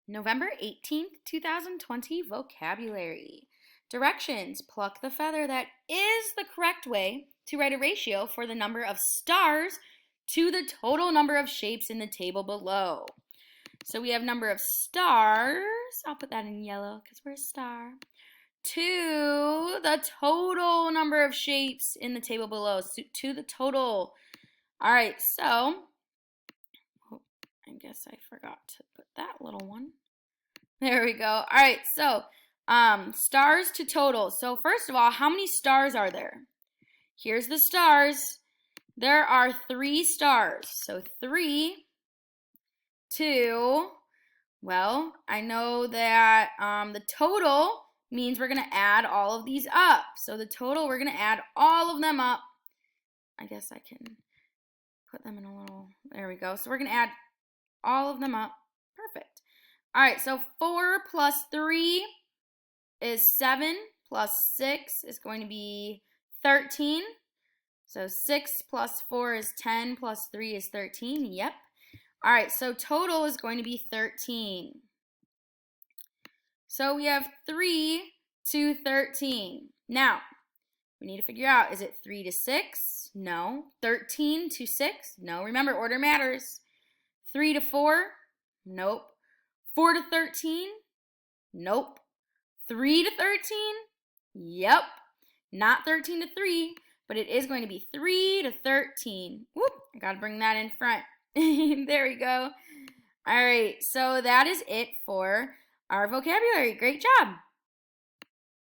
November 18th, 2020 vocabulary. Directions. Pluck the feather. That is the correct way to write a ratio for the number of stars to the total number of shapes in the table below. So we have number of stars. I'll put that in yellow because we're a star. To the total number of shapes in the table below. So to the total. All right, so I guess I forgot to put that little one. There we go. All right, so stars to total. So first of all, how many stars are there? Here's the stars. There are 3 stars. So 3, 2, well, I know that the total means we're going to add all of these up. So the total, we're going to add all of them up. I guess I can put them in a little, there we go. So we're going to add all of them up. Perfect. All right, so 4 plus 3 is 7, plus 6 is going to be 13. So 6 plus 4 is 10, plus 3 is 13. Yep. All right, so total is going to be 13. So we have 3 to 13. Now, we need to figure out, is it 3 to 6? No. 13 to 6? No. Remember, order matters. 3 to 4? Nope. 4 to 13? Nope. 3 to 13? Yep. Not 13 to 3, but it is going to be 3 to 13. Whoop, I gotta bring that in front. There we go. All right, so that is it for our vocabulary. Great job.